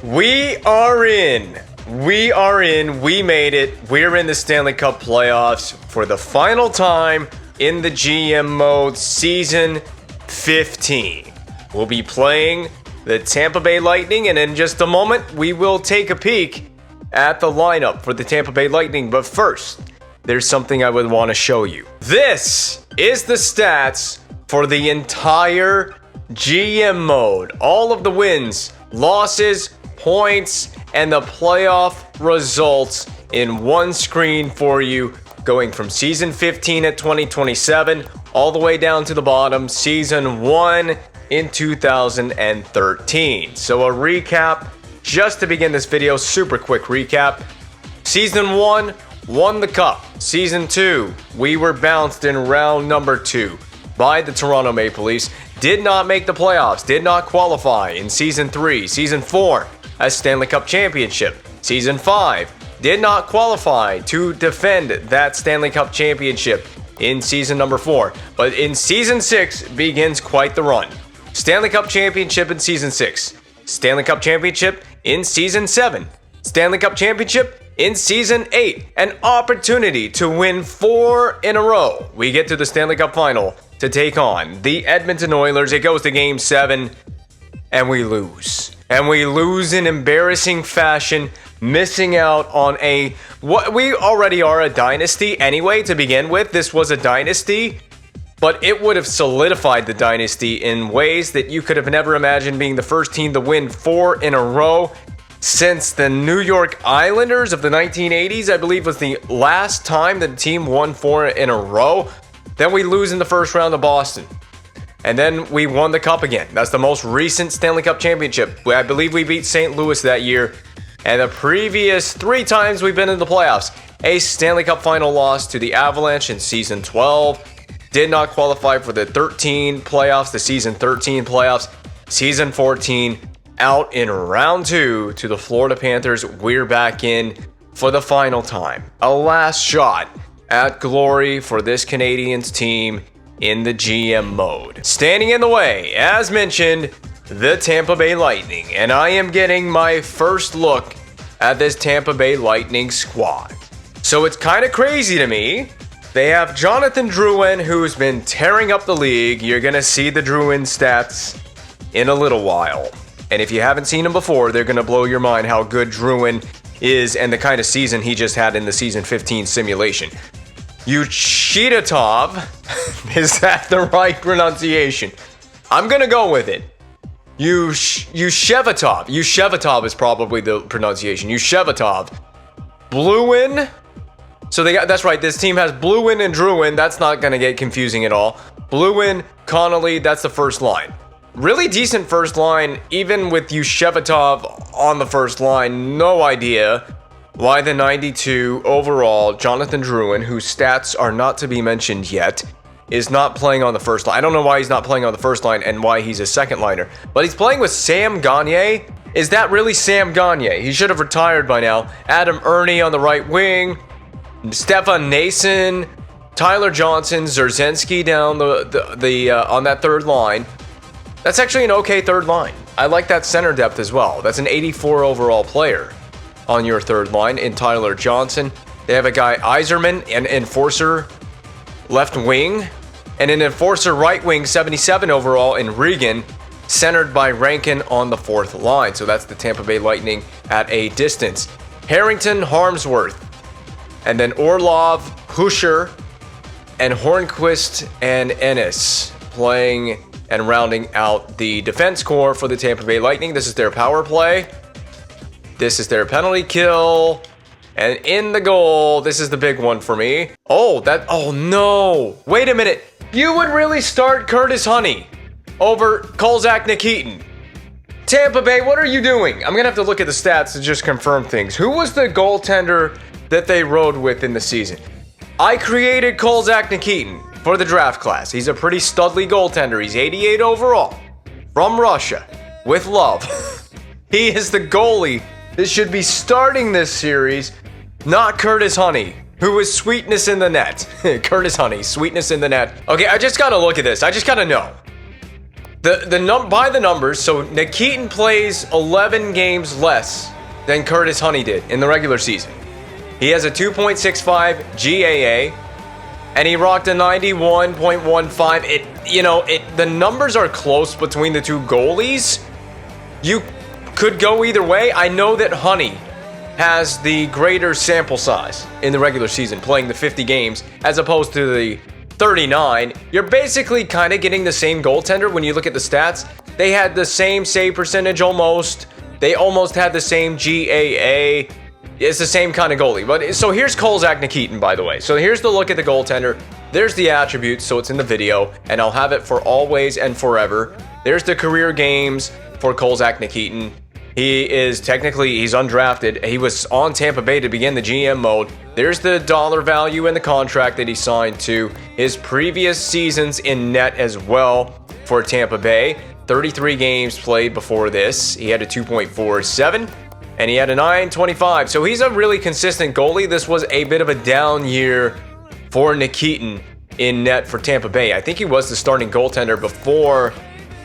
We are in. We made it. We're in the Stanley Cup playoffs for the final time in the GM mode, season 15. We'll be playing the Tampa Bay Lightning, and in just a moment, we will take a peek at the lineup for the Tampa Bay Lightning. But first, there's something I would want to show you. This is the stats for the entire GM mode. All of the wins, losses, points, and the playoff results in one screen for you, going from season 15 at 2027 all the way down to the bottom, season 1 in 2013. So a recap, just to begin this video, super quick recap. Season 1 won the cup. Season 2, we were bounced in round number 2 by the Toronto Maple Leafs. Did not make the playoffs, did not qualify in season 3. Season 4, a Stanley Cup championship. Season 5, did not qualify to defend that Stanley Cup championship in season number 4. But in season 6 begins quite the run. Stanley Cup championship in season 6. Stanley Cup championship in season 7. Stanley Cup championship in season 8. An opportunity to win 4 in a row. We get to the Stanley Cup final to take on the Edmonton Oilers. It goes to game 7 and we lose. And we lose in embarrassing fashion, missing out on what we already are, a dynasty anyway to begin with. This was a dynasty, but it would have solidified the dynasty in ways that you could have never imagined, being the first team to win 4 in a row since the New York Islanders of the 1980s, I believe, was the last time that a team won 4 in a row. Then we lose in the first round to Boston. And then we won the cup again. That's the most recent Stanley Cup championship. I believe we beat St. Louis that year. And the previous 3 times we've been in the playoffs. A Stanley Cup final loss to the Avalanche in season 12. Did not qualify for the 13 playoffs, the season 13 playoffs. Season 14, out in round 2 to the Florida Panthers. We're back in for the final time. A last shot at glory for this Canadiens team in the GM mode. Standing in the way, as mentioned, the Tampa Bay Lightning. And I am getting my first look at this Tampa Bay Lightning squad. So it's kind of crazy to me. They have Jonathan Drouin, who's been tearing up the league. You're going to see the Drouin stats in a little while. And if you haven't seen him before, they're going to blow your mind how good Drouin is and the kind of season he just had in the season 15 simulation. Yushitov, is that the right pronunciation? I'm gonna go with it. Yushevitov. Yushevitov is probably the pronunciation. Yushevitov. Bluin. So that's right, this team has Bluin and Drouin. That's not gonna get confusing at all. Bluin, Connolly, that's the first line. Really decent first line, even with Yushevitov on the first line. No idea why the 92 overall Jonathan Drouin, whose stats are not to be mentioned yet, is not playing on the first line. I don't know why he's not playing on the first line and why he's a second liner, but he's playing with Sam Gagner. Is that really Sam Gagner? He should have retired by now. Adam Ernie on the right wing, Stefan Nason, Tyler Johnson, Zerzensky down on that third line. That's actually an okay third line. I like that center depth as well. That's an 84 overall player on your third line in Tyler Johnson. They have a guy, Yzerman, an enforcer left wing, and an enforcer right wing, 77 overall in Regan, centered by Rankin on the fourth line. So that's the Tampa Bay Lightning at a distance. Harrington, Harmsworth, and then Orlov, Husher, and Hornquist and Ennis playing and rounding out the defense core for the Tampa Bay Lightning. This is their power play. This is their penalty kill. And in the goal, this is the big one for me. Oh no. Wait a minute. You would really start Curtis Honey over Kolzak Nikitin? Tampa Bay, what are you doing? I'm going to have to look at the stats to just confirm things. Who was the goaltender that they rode with in the season? I created Kolzak Nikitin for the draft class. He's a pretty studly goaltender. He's 88 overall from Russia with love. He is the goalie. This should be starting this series, not Curtis Honey, who is sweetness in the net. Curtis Honey, sweetness in the net. Okay, I just gotta look at this. I just gotta know. By the numbers, so Nikitin plays 11 games less than Curtis Honey did in the regular season. He has a 2.65 GAA, and he rocked a 91.15. The numbers are close between the two goalies. You could go either way. I know that Honey has the greater sample size in the regular season, playing the 50 games as opposed to the 39. You're basically kind of getting the same goaltender when you look at the stats. They had the same save percentage almost. They almost had the same GAA. It's the same kind of goalie. But so here's Kolzak Nikitin, by the way. So here's the look at the goaltender. There's the attributes, so it's in the video, and I'll have it for always and forever. There's the career games for Kolzak Nikitin. He's undrafted. He was on Tampa Bay to begin the GM mode. There's the dollar value in the contract that he signed to. His previous seasons in net as well for Tampa Bay. 33 games played before this. He had a 2.47 and he had a 9.25. So he's a really consistent goalie. This was a bit of a down year for Nikitin in net for Tampa Bay. I think he was the starting goaltender before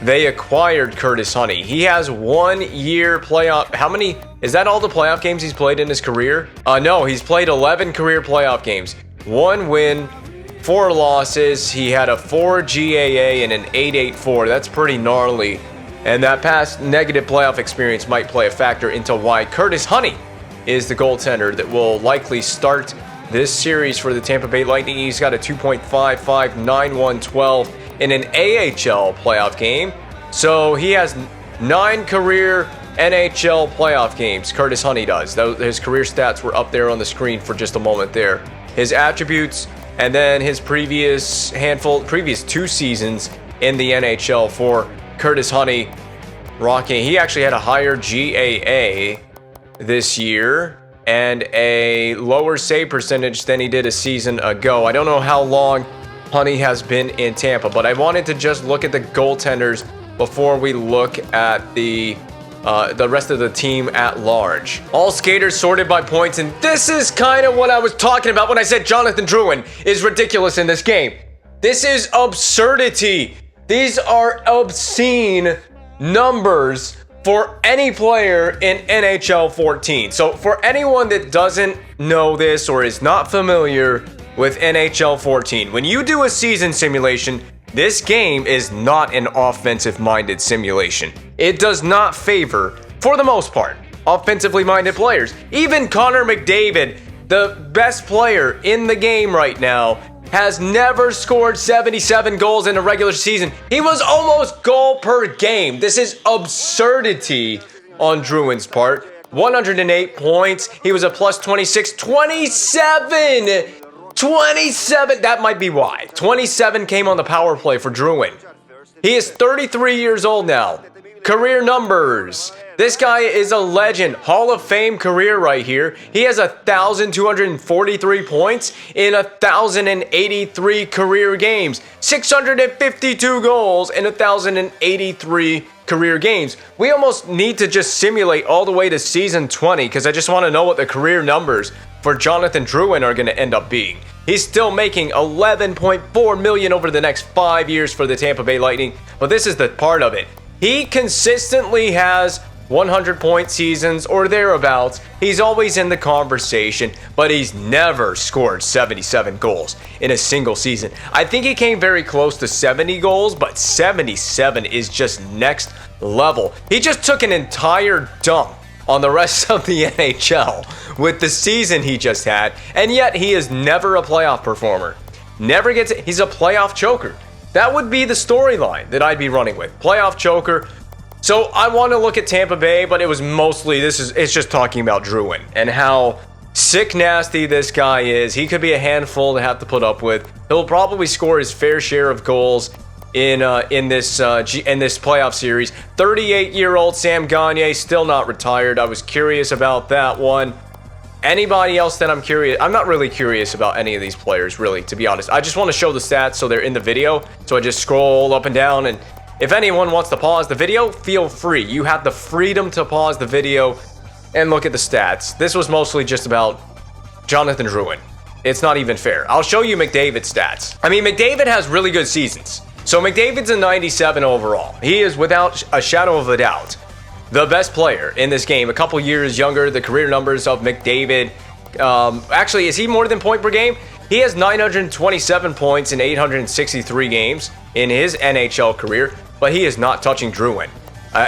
they acquired Curtis Honey. He has 1 year playoff. How many? Is that all the playoff games he's played in his career? No, he's played 11 career playoff games. 1 win, 4 losses. He had a 4 GAA and an 8.84. That's pretty gnarly. And that past negative playoff experience might play a factor into why Curtis Honey is the goaltender that will likely start this series for the Tampa Bay Lightning. He's got a 2.55, 9.112 in an AHL playoff game. So he has 9 career NHL playoff games. Curtis Honey does. His career stats were up there on the screen for just a moment there. His attributes and then his previous 2 seasons in the NHL for Curtis Honey rocking. He actually had a higher GAA this year and a lower save percentage than he did a season ago. I don't know how long Honey has been in Tampa, but I wanted to just look at the goaltenders before we look at the rest of the team at large. All skaters sorted by points, and this is kind of what I was talking about when I said Jonathan Drouin is ridiculous in this game. This is absurdity. These are obscene numbers for any player in NHL 14. So for anyone that doesn't know this or is not familiar with NHL 14, when you do a season simulation, this game is not an offensive-minded simulation. It does not favor, for the most part, offensively-minded players. Even Connor McDavid, the best player in the game right now, has never scored 77 goals in a regular season. He was almost goal per game. This is absurdity on Drouin's part. 108 points. He was a plus 26. 27! 27! That might be why. 27 came on the power play for Drouin. He is 33 years old now. Career numbers. This guy is a legend. Hall of Fame career right here. He has 1,243 points in 1,083 career games. 652 goals in 1,083 career games. We almost need to just simulate all the way to season 20 because I just want to know what the career numbers for Jonathan Drouin are going to end up being. He's still making $11.4 million over the next 5 years for the Tampa Bay Lightning, but this is the part of it. He consistently has 100-point seasons or thereabouts. He's always in the conversation, but he's never scored 77 goals in a single season. I think he came very close to 70 goals, but 77 is just next level. He just took an entire dump on the rest of the NHL with the season he just had, and yet he is never a playoff performer. He's a playoff choker. That would be the storyline that I'd be running with. Playoff choker. So I want to look at Tampa Bay, but it was mostly, it's just talking about Drouin and how sick nasty this guy is. He could be a handful to have to put up with. He'll probably score his fair share of goals in this playoff series. 38-year-old Sam Gagner, still not retired. I was curious about that one. Anybody else that I'm curious? I'm not really curious about any of these players, really, to be honest. I just want to show the stats so they're in the video. So I just scroll up and down, and if anyone wants to pause the video, feel free. You have the freedom to pause the video and look at the stats. This was mostly just about Jonathan Drouin. It's not even fair. I'll show you McDavid's stats. I mean, McDavid has really good seasons. So McDavid's a 97 overall. He is, without a shadow of a doubt, the best player in this game. A couple years younger. The career numbers of McDavid. Actually, is he more than point per game? He has 927 points in 863 games in his NHL career, but he is not touching Drouin.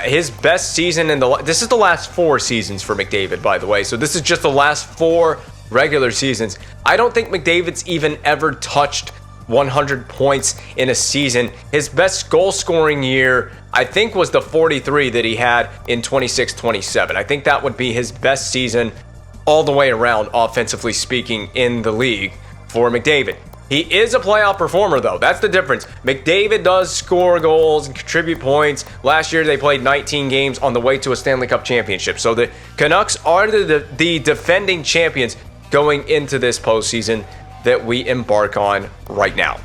His best season in this is the last 4 seasons for McDavid, by the way. So this is just the last 4 regular seasons. I don't think McDavid's even ever touched 100 points in a season. His best goal scoring year, I think, was the 43 that he had in 26-27. I think that would be his best season all the way around, offensively speaking, in the league for McDavid. He is a playoff performer, though. That's the difference. McDavid does score goals and contribute points. Last year, they played 19 games on the way to a Stanley Cup championship. So the Canucks are the defending champions going into this postseason that we embark on right now.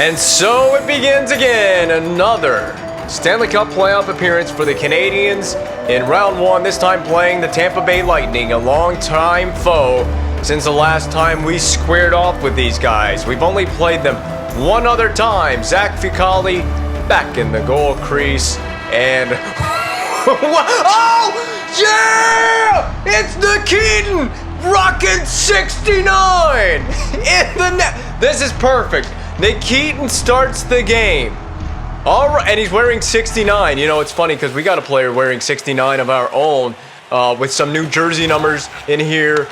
And so it begins again, another Stanley Cup playoff appearance for the Canadiens in round 1, this time playing the Tampa Bay Lightning, a long-time foe since the last time we squared off with these guys. We've only played them one other time. Zach Fucale back in the goal crease, and oh yeah, it's the Keaton Rocket 69 in the net. This is perfect. Nick Keaton starts the game. All right, and he's wearing 69. You know, it's funny because we got a player wearing 69 of our own with some new jersey numbers in here.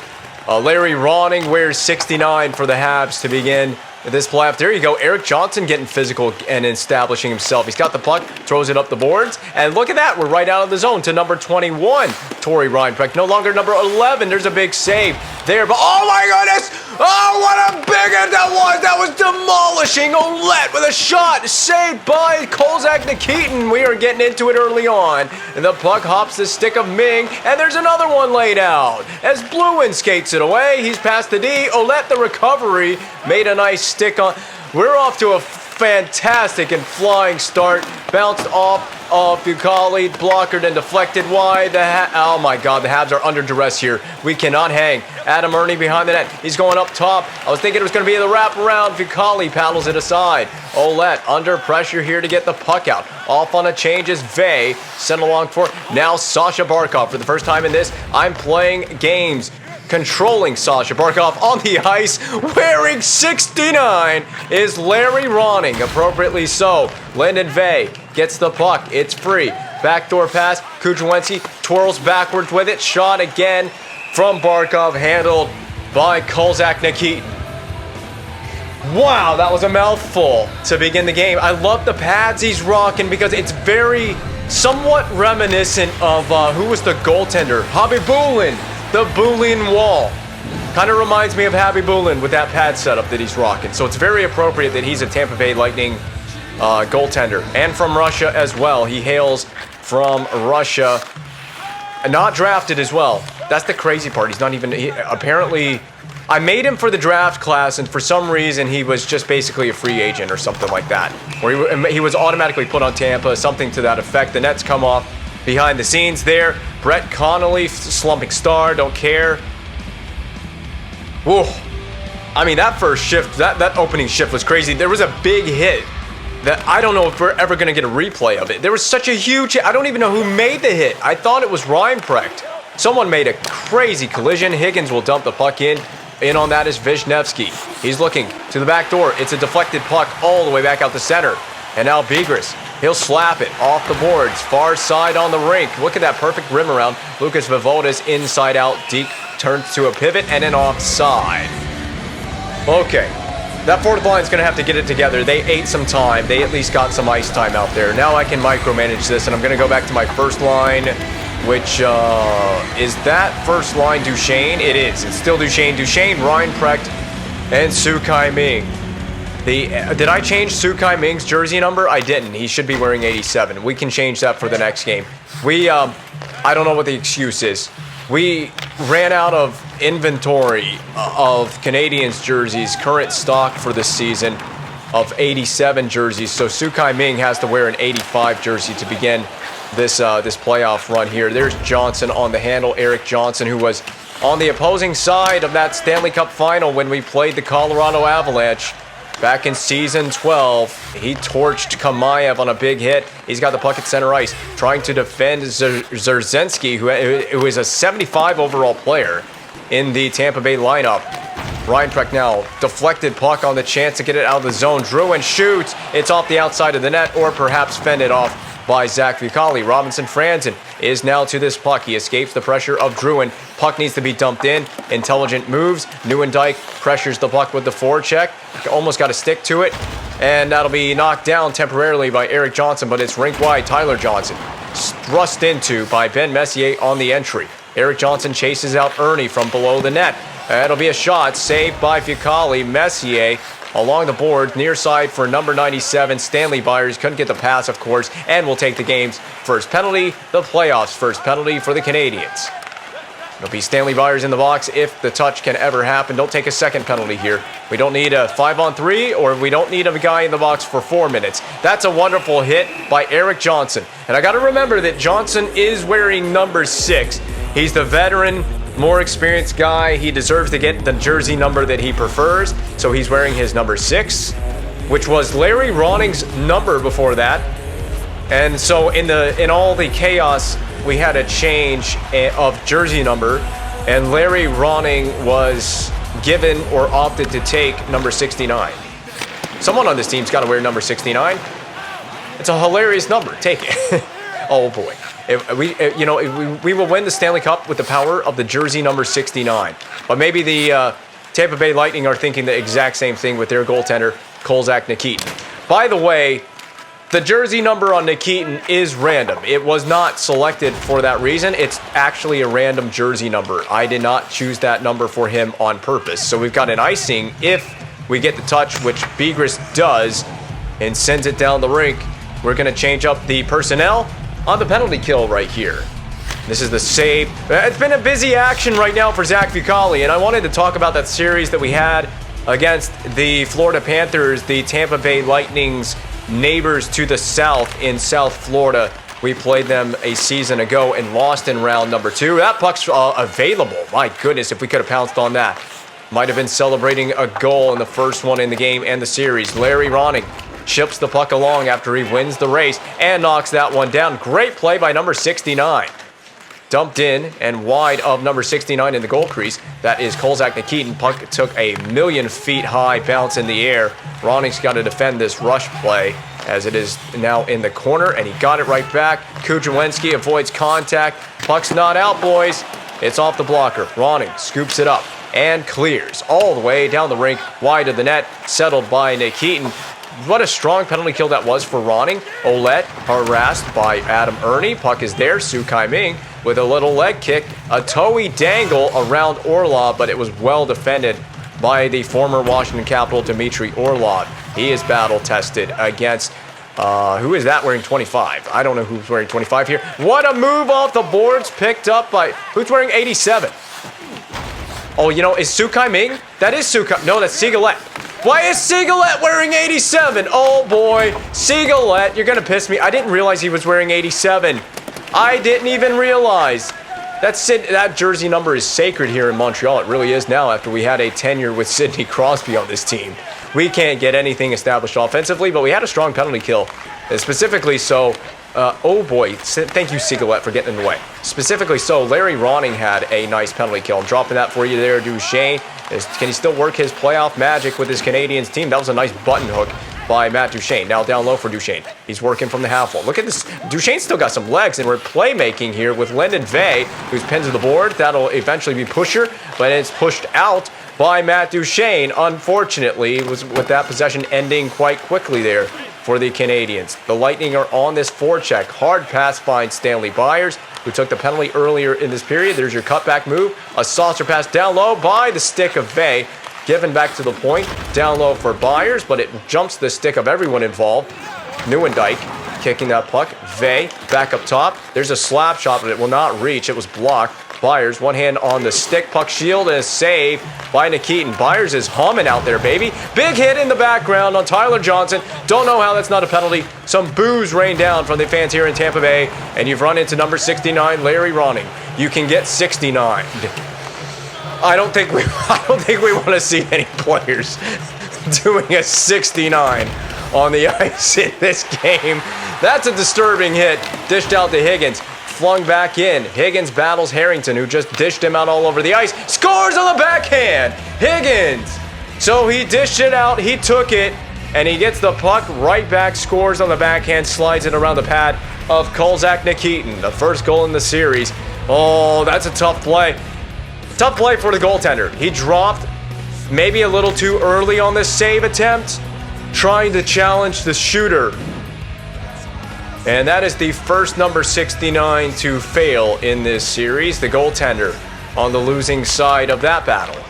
Larry Ronning wears 69 for the Habs to begin this playoff. There you go. Eric Johnson getting physical and establishing himself. He's got the puck, throws it up the boards, and look at that. We're right out of the zone to number 21, Torrey Reinprecht. No longer number 11. There's a big save there, but oh my goodness! Oh, what a big hit that was! That was demolishing. Ouellette with a shot, saved by Kozak Nikitin. We are getting into it early on, and the puck hops the stick of Ming, and there's another one laid out as Bluin skates it away. He's past the D. Ouellette, the recovery, made a nice stick on. We're off to a fantastic and flying start. Bounced off of Fucale, blocker, then deflected wide. Oh my God, the Habs are under duress here. We cannot hang. Adam Ernie behind the net. He's going up top. I was thinking it was going to be the wraparound. Fucale paddles it aside. Ouellette under pressure here to get the puck out. Off on a change is Vey. Sent along for now Sasha Barkov. For the first time in this, I'm playing games controlling Sasha Barkov on the ice, wearing 69 is Larry Ronning, appropriately so. Lyndon Vey gets the puck, it's free. Backdoor pass, Kudrwenski twirls backwards with it, shot again from Barkov, handled by Kozak Nikitin. Wow, that was a mouthful to begin the game. I love the pads he's rocking because it's very somewhat reminiscent of who was the goaltender? Hobby Bulin. The Bulin wall. Kind of reminds me of Happy Bulin with that pad setup that he's rocking. So it's very appropriate that he's a Tampa Bay Lightning goaltender. And from Russia as well. He hails from Russia. Not drafted as well. That's the crazy part. He's not even... apparently, I made him for the draft class, and for some reason, he was just basically a free agent or something like that. Or he was automatically put on Tampa, something to that effect. The Nets come off. Behind the scenes there, Brett Connolly, slumping star, don't care. Whoa. I mean, that first shift, that opening shift was crazy. There was a big hit that I don't know if we're ever going to get a replay of it. There was such a huge hit. I don't even know who made the hit. I thought it was Reinprecht. Someone made a crazy collision. Higgins will dump the puck in. In on that is Wisniewski. He's looking to the back door. It's a deflected puck all the way back out the center. And now Begris. He'll slap it off the boards, far side on the rink. Look at that perfect rim around. Lucas Voivoda's inside out. Deke turns to a pivot and an offside. Okay, that fourth line's going to have to get it together. They ate some time. They at least got some ice time out there. Now I can micromanage this, and I'm going to go back to my first line which is that first line Duchesne? It is. It's still Duchesne, Reinprecht, and Sukai Ming. Did I change Sukai Ming's jersey number? I didn't. He should be wearing 87. We can change that for the next game. I don't know what the excuse is. We ran out of inventory of Canadiens jerseys, current stock for this season of 87 jerseys. So Sukai Ming has to wear an 85 jersey to begin this playoff run here. There's Johnson on the handle. Eric Johnson, who was on the opposing side of that Stanley Cup final when we played the Colorado Avalanche back in Season 12. He torched Kamayev on a big hit. He's got the puck at center ice, trying to defend Zerzensky, who is a 75 overall player in the Tampa Bay lineup. Reinprecht now, deflected puck on the chance to get it out of the zone. Drouin shoots. It's off the outside of the net, or perhaps fended off by Zach Fucale. Robinson Franzen is now to this puck. He escapes the pressure of Drouin. Puck needs to be dumped in. Intelligent moves. Nieuwendyk pressures the puck with the forecheck. Almost got a stick to it. And that'll be knocked down temporarily by Eric Johnson, but it's rink wide. Tyler Johnson thrust into by Ben Messier on the entry. Eric Johnson chases out Ernie from below the net. It'll be a shot saved by Fucale. Messier along the board, near side for number 97, Stanley Byers. Couldn't get the pass, of course, and will take the game's first penalty, the playoffs' first penalty for the Canadiens. It'll be Stanley Byers in the box if the touch can ever happen. Don't take a second penalty here. We don't need a 5-on-3, or we don't need a guy in the box for 4 minutes. That's a wonderful hit by Eric Johnson. And I got to remember that Johnson is wearing number 6. He's the veteran, more experienced guy. He deserves to get the jersey number that he prefers, so he's wearing his number 6, which was Larry Roning's number before that. And so in all the chaos, we had a change of jersey number, and Larry Roning was given or opted to take number 69. Someone on this team's got to wear number 69. It's a hilarious number. Take it. Oh boy. We will win the Stanley Cup with the power of the jersey number 69. But maybe the Tampa Bay Lightning are thinking the exact same thing with their goaltender, Kolzak Nikitin. By the way, the jersey number on Nikitin is random. It was not selected for that reason. It's actually a random jersey number. I did not choose that number for him on purpose. So we've got an icing if we get the touch, which Begris does, and sends it down the rink. We're going to change up the personnel on the penalty kill right here. This is the save. It's been a busy action right now for Zach Fucale, and I wanted to talk about that series that we had against the Florida Panthers, the Tampa Bay Lightning's neighbors to the south in South Florida. We played them a season ago and lost in round number 2. That puck's available. My goodness, if we could have pounced on that. Might have been celebrating a goal in the first one in the game and the series. Larry Roning chips the puck along after he wins the race and knocks that one down. Great play by number 69. Dumped in and wide of number 69 in the goal crease. That is Kolzak Nikitin. Puck took a million feet high bounce in the air. Roning's got to defend this rush play as it is now in the corner, and he got it right back. Kudrwinski avoids contact. Puck's not out, boys. It's off the blocker. Roning scoops it up and clears all the way down the rink, wide of the net, settled by Nikitin. What a strong penalty kill that was for Roning. Ouellette harassed by Adam Ernie. Puck is there. Sukai Ming with a little leg kick. A toey dangle around Orlov, but it was well defended by the former Washington Capital, Dmitry Orlov. He is battle-tested against... who is that wearing 25? I don't know who's wearing 25 here. What a move off the boards picked up by... Who's wearing 87? Oh, is Sukai Ming? That is Sukai... No, that's Sigalette. Why is Sigalette wearing 87? Oh boy, Sigalette, you're gonna piss me. I didn't realize he was wearing 87. I didn't even realize. That jersey number is sacred here in Montreal. It really is now after we had a tenure with Sidney Crosby on this team. We can't get anything established offensively, but we had a strong penalty kill. Specifically so, oh boy, thank you Sigalette for getting in the way. Specifically so, Larry Roning had a nice penalty kill. I'm dropping that for you there, Duchesne. Can he still work his playoff magic with his Canadiens team? That was a nice button hook by Matt Duchesne. Now down low for Duchesne. He's working from the half wall. Look at this. Duchesne's still got some legs, and we're playmaking here with Lyndon Vey, who's pinned to the board. That'll eventually be Pusher, but it's pushed out by Matt Duchesne. Unfortunately, with that possession ending quite quickly there for the Canadiens. The Lightning are on this forecheck. Hard pass finds Stanley Byers, who took the penalty earlier in this period. There's your cutback move. A saucer pass down low by the stick of Vey. Given back to the point. Down low for Byers, but it jumps the stick of everyone involved. Nieuwendyk kicking that puck. Vey back up top. There's a slap shot, but it will not reach. It was blocked. Byers, one hand on the stick. Puck shield and a save by Nikitin. Byers is humming out there, baby. Big hit in the background on Tyler Johnson. Don't know how that's not a penalty. Some boos rain down from the fans here in Tampa Bay, and you've run into number 69, Larry Ronning. You can get 69. I don't think we want to see any players doing a 69 on the ice in this game. That's a disturbing hit. Dished out to Higgins. Flung back in. Higgins battles Harrington, who just dished him out all over the ice. Scores on the backhand. Higgins. So he dished it out. He took it. And he gets the puck right back. Scores on the backhand. Slides it around the pad of Kolzak Nikitin. The first goal in the series. Oh, that's a tough play. Tough play for the goaltender. He dropped maybe a little too early on this save attempt, trying to challenge the shooter. And that is the first number 69 to fail in this series, the goaltender on the losing side of that battle.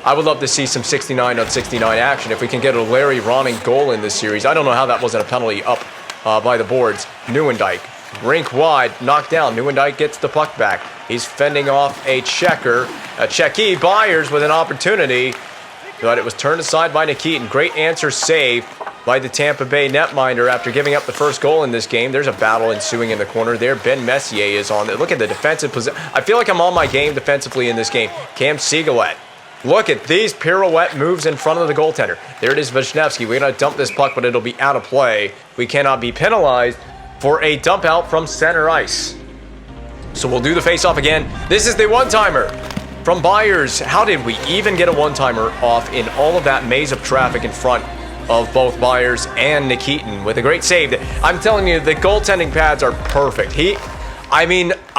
I would love to see some 69 on 69 action if we can get a Larry Ronning goal in this series. I don't know how that wasn't a penalty up by the boards. Nieuwendyk, rink wide, knocked down. Nieuwendyk gets the puck back. He's fending off a checker, a checky. Byers with an opportunity, but it was turned aside by Nikitin. Great answer save by the Tampa Bay netminder after giving up the first goal in this game. There's a battle ensuing in the corner there. Ben Messier is on there. Look at the defensive position. I feel like I'm on my game defensively in this game. Cam Sigalet. Look at these pirouette moves in front of the goaltender. There it is, Vishnevsky. We're going to dump this puck, but it'll be out of play. We cannot be penalized for a dump out from center ice. So we'll do the face-off again. This is the one-timer from Byers. How did we even get a one-timer off in all of that maze of traffic in front of both Byers and Nikitin with a great save? I'm telling you, the goaltending pads are perfect. I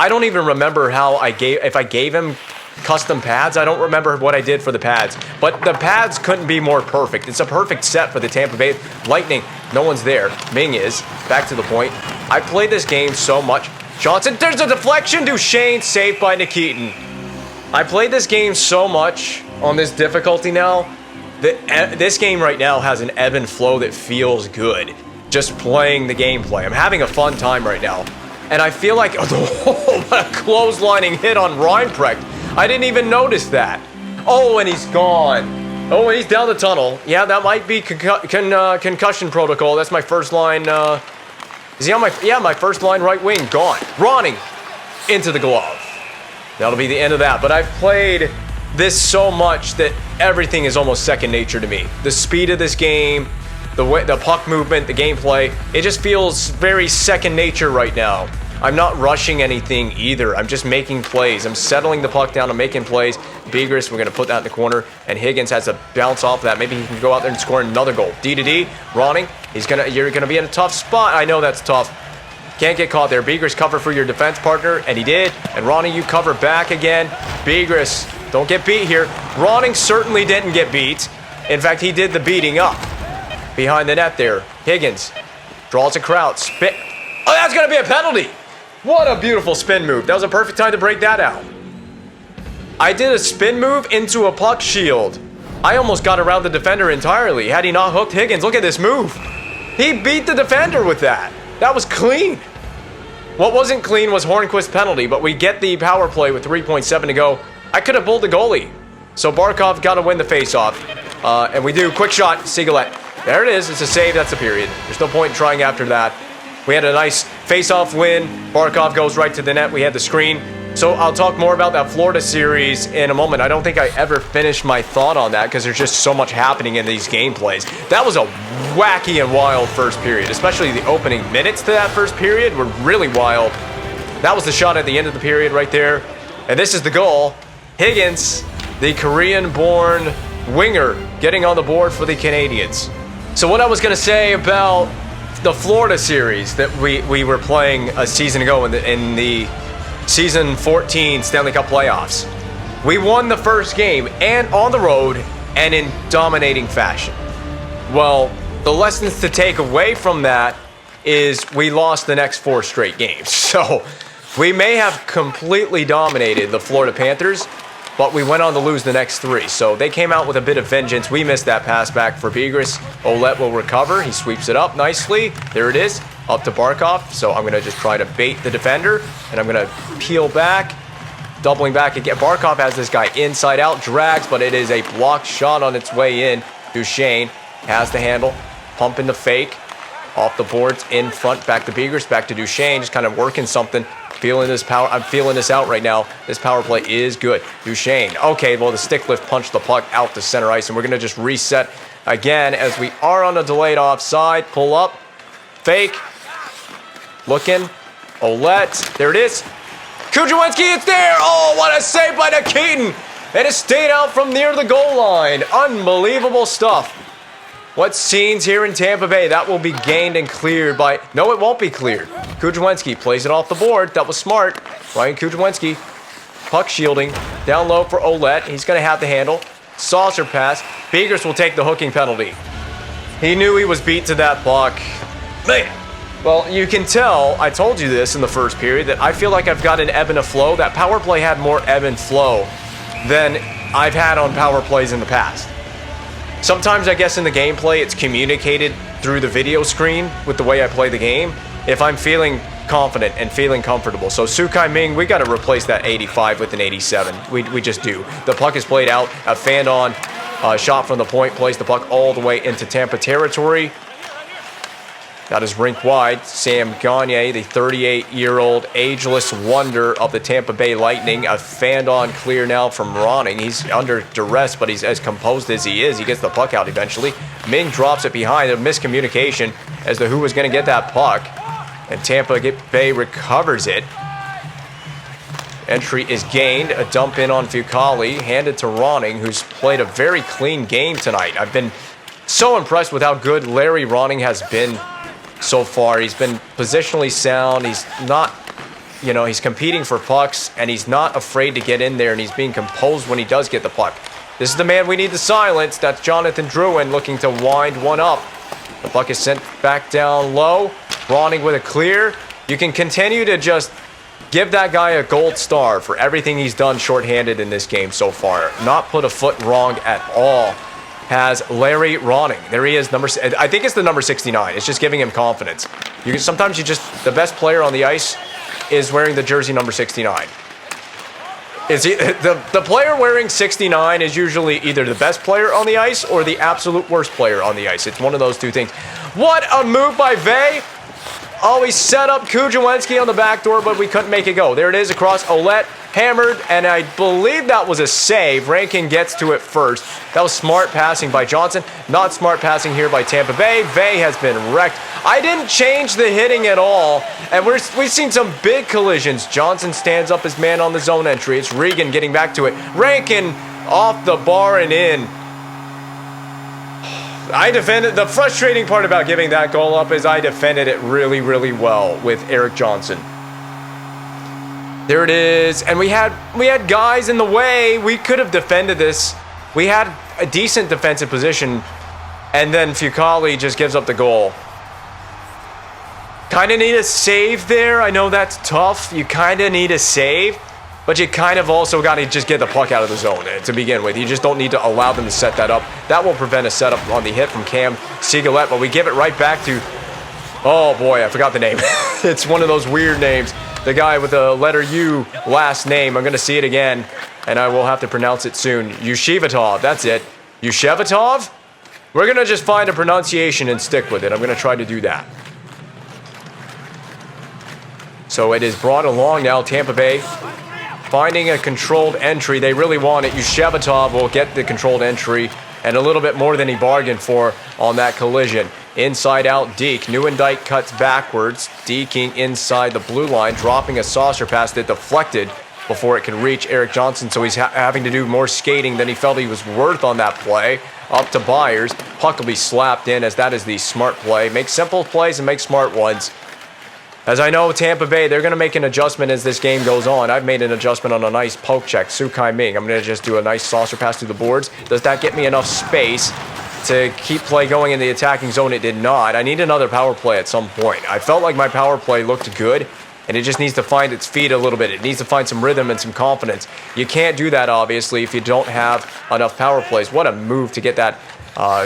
don't even remember if I gave him custom pads. I don't remember what I did for the pads, but the pads couldn't be more perfect. It's a perfect set for the Tampa Bay Lightning. No one's there. Ming is back to the point. I played this game so much. Johnson, there's a deflection. Duchesne, saved by Nikitin. I played this game so much on this difficulty now. This game right now has an ebb and flow that feels good. Just playing the gameplay. I'm having a fun time right now. And I feel like, what a clotheslining hit on Reinprecht. I didn't even notice that. Oh, and he's gone. Oh, and he's down the tunnel. Yeah, that might be concussion protocol. That's my first line. Is he on my... Yeah, my first line right wing. Gone. Ronning into the glove. That'll be the end of that. But I've played this so much that everything is almost second nature to me. The speed of this game, the puck movement, the gameplay, it just feels very second nature right now. I'm not rushing anything either. I'm just making plays. I'm settling the puck down. I'm making plays. Begris, we're going to put that in the corner, and Higgins has to bounce off that. Maybe he can go out there and score another goal. D-to-D, Ronning, you're going to be in a tough spot. I know that's tough. Can't get caught there. Begris, cover for your defense partner, and he did. And Ronning, you cover back again. Begris, don't get beat here. Ronning certainly didn't get beat. In fact, he did the beating up behind the net there. Higgins draws a crowd. Spit. Oh, that's going to be a penalty. What a beautiful spin move. That was a perfect time to break that out. I did a spin move into a puck shield. I almost got around the defender entirely had he not hooked Higgins. Look at this move. He beat the defender with that. That was clean. What wasn't clean was Hornquist's penalty, but we get the power play with 3.7 to go. I could have bulled the goalie. So Barkov got to win the faceoff. And we do. Quick shot, Sigalet. There it is. It's a save. That's a period. There's no point in trying after that. We had a nice face-off win. Barkov goes right to the net. We had the screen. So I'll talk more about that Florida series in a moment. I don't think I ever finished my thought on that because there's just so much happening in these gameplays. That was a wacky and wild first period, especially the opening minutes to that first period were really wild. That was the shot at the end of the period right there. And this is the goal. Higgins, the Korean-born winger, getting on the board for the Canadiens. So what I was going to say about the Florida series that we were playing a season ago in the season 14 Stanley Cup playoffs. We won the first game and on the road and in dominating fashion. Well, The lessons to take away from that is we lost the next 4 straight games. So we may have completely dominated the Florida Panthers, but we went on to lose the next 3. So they came out with a bit of vengeance. We missed that pass back for Begris. Ouellette will recover. He sweeps it up nicely. There it is, up to Barkov. So I'm going to just try to bait the defender, and I'm going to peel back, doubling back again. Barkov has this guy inside out, drags, but it is a blocked shot on its way in. Duchesne has the handle, pumping the fake. Off the boards, in front, back to Begris, back to Duchesne, just kind of working something. Feeling this power. I'm feeling this out right now. This power play is good. Duchesne. Okay, well, the stick lift punched the puck out to center ice, and we're going to just reset again as we are on a delayed offside. Pull up. Fake. Looking. Ouellette. There it is. Kujawinski, it's there. Oh, what a save by Nikitin. And it stayed out from near the goal line. Unbelievable stuff. What scenes here in Tampa Bay? That will be gained and cleared by... No, it won't be cleared. Kujawinski plays it off the board. That was smart. Ryan Kujawinski. Puck shielding. Down low for Ouellette. He's going to have the handle. Saucer pass. Begris will take the hooking penalty. He knew he was beat to that puck. Man. Well, you can tell, I told you this in the first period, that I feel like I've got an ebb and a flow. That power play had more ebb and flow than I've had on power plays in the past. Sometimes, I guess, in the gameplay, it's communicated through the video screen with the way I play the game. If I'm feeling confident and feeling comfortable. So, Sukai Ming, we got to replace that 85 with an 87. We just do. The puck is played out. A fan-on shot from the point plays the puck all the way into Tampa territory. That is rink wide. Sam Gagner, the 38-year-old ageless wonder of the Tampa Bay Lightning. A fan-on clear now from Ronning. He's under duress, but he's as composed as he is. He gets the puck out eventually. Ming drops it behind. A miscommunication as to who was going to get that puck. And Tampa Bay recovers it. Entry is gained. A dump in on Fucali. Handed to Ronning, who's played a very clean game tonight. I've been so impressed with how good Larry Ronning has been so far. He's been positionally sound. He's not, he's competing for pucks, and he's not afraid to get in there, and he's being composed when he does get the puck. This is the man we need to silence. That's Jonathan Drouin looking to wind one up. The puck is sent back down low. Ronning with a clear. You can continue to just give that guy a gold star for everything he's done shorthanded in this game so far. Not put a foot wrong at all. Has Larry Ronning. There he is, I think it's the number 69. It's just giving him confidence. Sometimes the best player on the ice is wearing the jersey number 69. The player wearing 69 is usually either the best player on the ice or the absolute worst player on the ice. It's one of those two things. What a move by Vey. Oh, he set up Kujawinski on the back door, but we couldn't make it go. There it is across Ouellette. Hammered, and I believe that was a save. Rankin gets to it first. That was smart passing by Johnson. Not smart passing here by Tampa Bay. Vey has been wrecked. I didn't change the hitting at all, and we've seen some big collisions. Johnson stands up his man on the zone entry. It's Regan getting back to it. Rankin off the bar and in. I defended. The frustrating part about giving that goal up is I defended it really, really well with Eric Johnson. There it is, and we had guys in the way. We could have defended this. We had a decent defensive position, and then Fucali just gives up the goal. Kind of need a save there. I know that's tough. You kind of need a save, but you kind of also got to just get the puck out of the zone to begin with. You just don't need to allow them to set that up. That will prevent a setup on the hit from Cam Sigalette, but we give it right back to, oh boy, I forgot the name. It's one of those weird names. The guy with the letter U last name. I'm going to see it again, and I will have to pronounce it soon. Yushivatov, that's it. Yushivatov? We're going to just find a pronunciation and stick with it. I'm going to try to do that. So it is brought along now. Tampa Bay finding a controlled entry. They really want it. Yushivatov will get the controlled entry, and a little bit more than he bargained for on that collision. Inside out, Deke. Nieuwendyk cuts backwards. Deking inside the blue line, dropping a saucer pass that deflected before it could reach Eric Johnson. So he's having to do more skating than he felt he was worth on that play. Up to Byers. Puck will be slapped in, as that is the smart play. Make simple plays and make smart ones. As I know, Tampa Bay, they're going to make an adjustment as this game goes on. I've made an adjustment on a nice poke check. Sukai Ming. I'm going to just do a nice saucer pass through the boards. Does that get me enough space to keep play going in the attacking zone. It did not. I need another power play at some point. I felt like my power play looked good, and it just needs to find its feet a little bit. It needs to find some rhythm and some confidence. You can't do that, obviously, if you don't have enough power plays. What a move to get that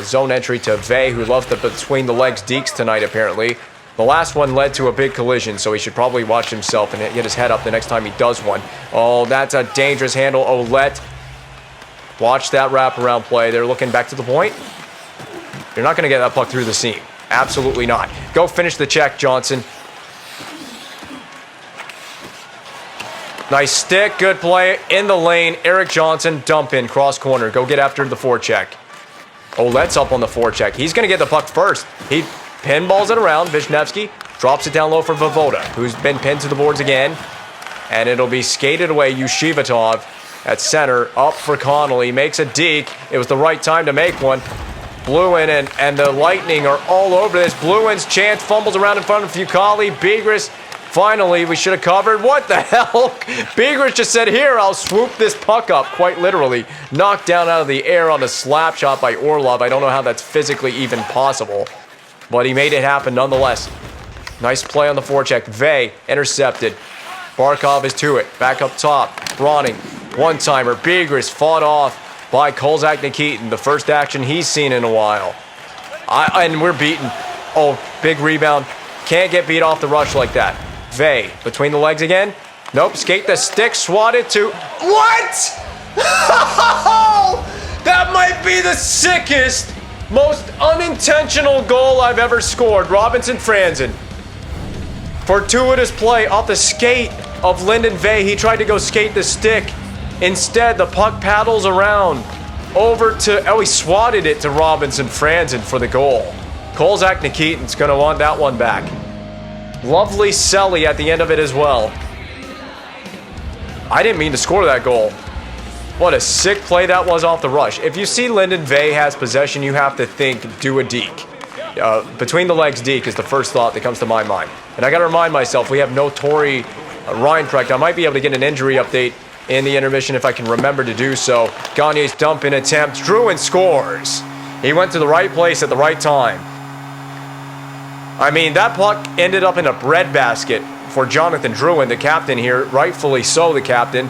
zone entry to Vey, who loves the between-the-legs dekes tonight, apparently. The last one led to a big collision, so he should probably watch himself and get his head up the next time he does one. Oh, that's a dangerous handle. Ouellette. Watch that wraparound play. They're looking back to the point. You're not going to get that puck through the seam. Absolutely not. Go finish the check, Johnson. Nice stick. Good play. In the lane. Eric Johnson. Dump in. Cross corner. Go get after the forecheck. Ouellette's up on the forecheck. He's going to get the puck first. He pinballs it around. Vishnevsky drops it down low for Voivoda, who's been pinned to the boards again. And it'll be skated away. Yushivatov at center. Up for Connolly. Makes a deke. It was the right time to make one. Bluin and the Lightning are all over this. Bluin's chance fumbles around in front of Fucale. Begris, finally, we should have covered. What the hell? Begris just said, here, I'll swoop this puck up, quite literally. Knocked down out of the air on a slap shot by Orlov. I don't know how that's physically even possible, but he made it happen nonetheless. Nice play on the forecheck. Vey intercepted. Barkov is to it. Back up top. Bronning. One-timer. Begris fought off by Kolzak Nikitin, the first action he's seen in a while. And we're beaten. Oh, big rebound. Can't get beat off the rush like that. Vey, between the legs again. Nope, skate the stick, swatted to... What? That might be the sickest, most unintentional goal I've ever scored. Robinson Franzen. Fortuitous play off the skate of Lyndon Vey. He tried to go skate the stick. Instead, the puck paddles around over to... Oh, he swatted it to Robinson Franzen for the goal. Kolzak Nikitin's going to want that one back. Lovely Selly at the end of it as well. I didn't mean to score that goal. What a sick play that was off the rush. If you see Lyndon Vey has possession, you have to think, do a deke. Between the legs deke is the first thought that comes to my mind. And I got to remind myself, we have no Tori Reinprecht. I might be able to get an injury update in the intermission if I can remember to do so. Gagne's dump in attempt. Drouin scores. He went to the right place at the right time. I mean, that puck ended up in a breadbasket for Jonathan Drouin, the captain here. Rightfully so, the captain.